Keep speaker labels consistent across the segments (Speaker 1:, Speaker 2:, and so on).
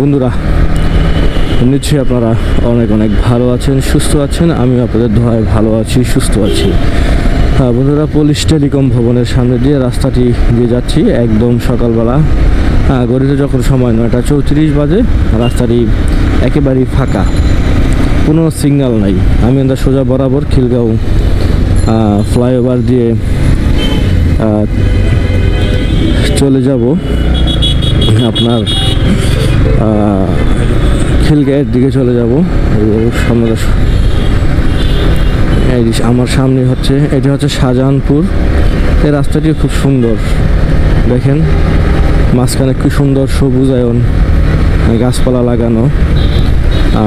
Speaker 1: বন্ধুরা, নিশ্চয়ই আপনারা অনেক অনেক ভালো আছেন, সুস্থ আছেন। আমি আপনাদের দোয়ায় ভালো আছি, সুস্থ আছি। বন্ধুরা, পুলিশ টেলিকম ভবনের সামনে দিয়ে রাস্তাটি দিয়ে যাচ্ছি একদম সকালবেলা। ঘড়িতে যখন সময় 9:34 বাজে, রাস্তাটি একেবারেই ফাঁকা, কোনো সিগন্যাল নাই। আমি সোজা বরাবর খিলগাঁও ফ্লাইওভার দিয়ে চলে যাব আপনার খিলগাঁয়ের দিকে চলে যাব। আমার সামনে হচ্ছে, এটা হচ্ছে শাহজাহানপুর। এই রাস্তাটি খুব সুন্দর, দেখেন মাঝখানে কি সুন্দর সবুজায়ন, গাছপালা লাগানো।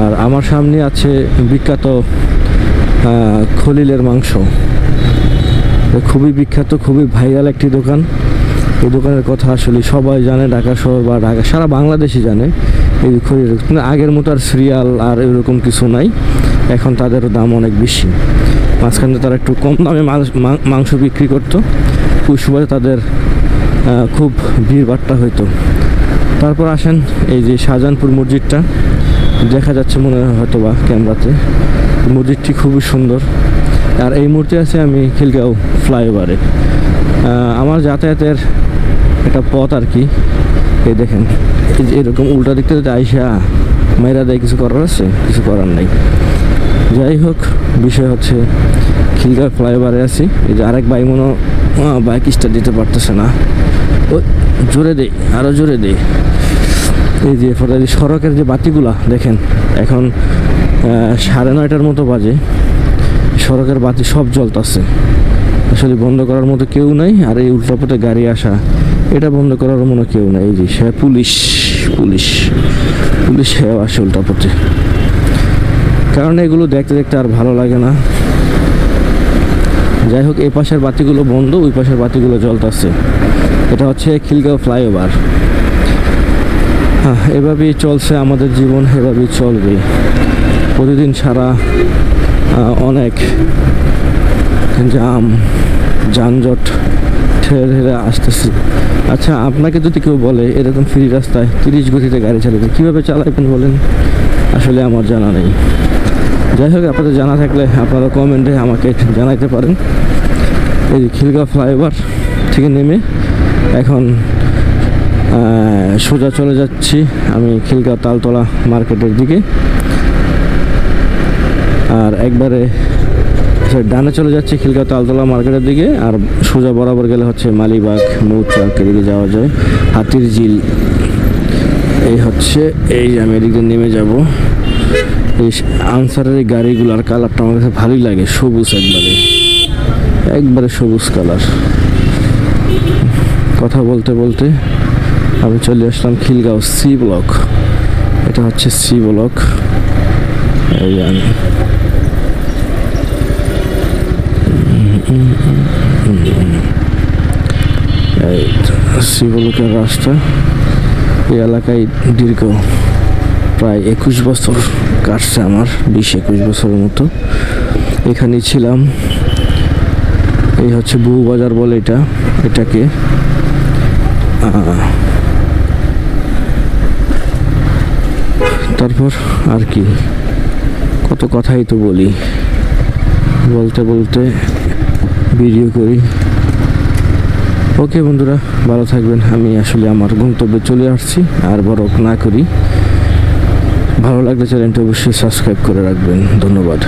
Speaker 1: আর আমার সামনে আছে বিখ্যাত খলিলের মাংস, খুবই বিখ্যাত, খুবই ভাইরাল একটি দোকান। এই দোকানের কথা আসলে সবাই জানে, ঢাকা শহর বা ঢাকা সারা বাংলাদেশই জানে। এই খলিল আগের মতো আর সিরিয়াল আর এরকম কিছু নাই, এখন তাদের দাম অনেক বেশি। মাঝখানে তারা একটু কম দামে মাংস বিক্রি করতো, ওই সময় তাদের খুব ভিড়ভাট্টা হইতো। তারপর আসেন এই যে শাহজাহানপুর মসজিদটা দেখা যাচ্ছে মনে হয় হয়তো বা ক্যামেরাতে। মসজিদটি খুবই সুন্দর। আর এই মুহূর্তে আছে আমি খিলগাঁও ফ্লাইওভারে। আমার যাতায়াতের একটা পথ আর কি। এই দেখেন এরকম উল্টা দিকতে যদি আইসা মেয়েরা দেয়, কিছু করার আছে? কিছু করার নাই। যাই হোক, বিষয় হচ্ছে খিলগাঁও ফ্লাইওভারে আছি। এই যে আরেক ভাই মনে বাইক স্টার্ট দিতে পারতেছে না, ও জোরে দেই, আরও জোরে দেই। এই যে সড়কের যে বাতিগুলা দেখেন, এখন 9:30 মতো বাজে, সড়কের বাতি সব জ্বলতেছে। আসলে বন্ধ করার মতো কেউ নাই। আর এই উল্টাপথে গাড়ি আসা, এটা বন্ধ করার মতো কেউ নাই। এই যে সে পুলিশ পুলিশ পুলিশ সেও আসে উল্টাপথে, কারণ এগুলো দেখতে দেখতে আর ভালো লাগে না। যাই হোক, এই পাশের বাতিগুলো বন্ধ, ওই পাশের বাতিগুলো জ্বলতেছে। এটা হচ্ছে খিলগাঁও ফ্লাইওভার। হ্যাঁ, এভাবেই চলছে আমাদের জীবন, এভাবেই চলবে প্রতিদিন। সারা অনেক জাম যানজট ঠেলে ঠেলে আসতেছি। আচ্ছা, আপনাকে যদি কেউ বলে এরকম ফ্রি রাস্তায় 30 গতিতে গাড়ি চালাবে, কীভাবে চালাবেন বলেন? আসলে আমার জানা নেই। যাই হোক, আপনাদের জানা থাকলে আপনারা কমেন্টে আমাকে জানাইতে পারেন। এই যে খিলগাঁও ফ্লাইওভার থেকে নেমে এখন সোজা চলে যাচ্ছি আমি খিলগাঁও তালতলা মার্কেটের দিকে। আর একবারে ডানে চলে যাচ্ছে খিলগাঁও তালতলা মার্কেটের দিকে। আর সোজা বরাবর গেলে হচ্ছে মালিবাগ মৌচাক এদিকে যাওয়া যায়, হাতির ঝিল। এই হচ্ছে, এই যে আমি এদিকে নেমে যাব। এই আনসারের এই গাড়িগুলোর কালারটা আমার কাছে ভালোই লাগে, সবুজ, একবারে সবুজ কালার। কথা বলতে বলতে আমি চলে আসলাম খিলগাঁও সি ব্লক। এটা হচ্ছে সি ব্লক। এই আমি সি ব্লকের রাস্তা। এই এলাকায় দীর্ঘ প্রায় 21 বছর কাটছে আমার, 20-21 বছরের মতো এখানেই ছিলাম। এই হচ্ছে বউবাজার বলে এটাকে। তারপর আর কি, কত কথাই তো বলি, বলতে বলতে ভিডিও করি। ওকে বন্ধুরা, ভালো থাকবেন। আমি আসলে আমার গন্তব্যে চলে আসছি, আর বড় না করি। ভালো লাগলে চ্যানেলটি অবশ্যই সাবস্ক্রাইব করে রাখবেন। ধন্যবাদ।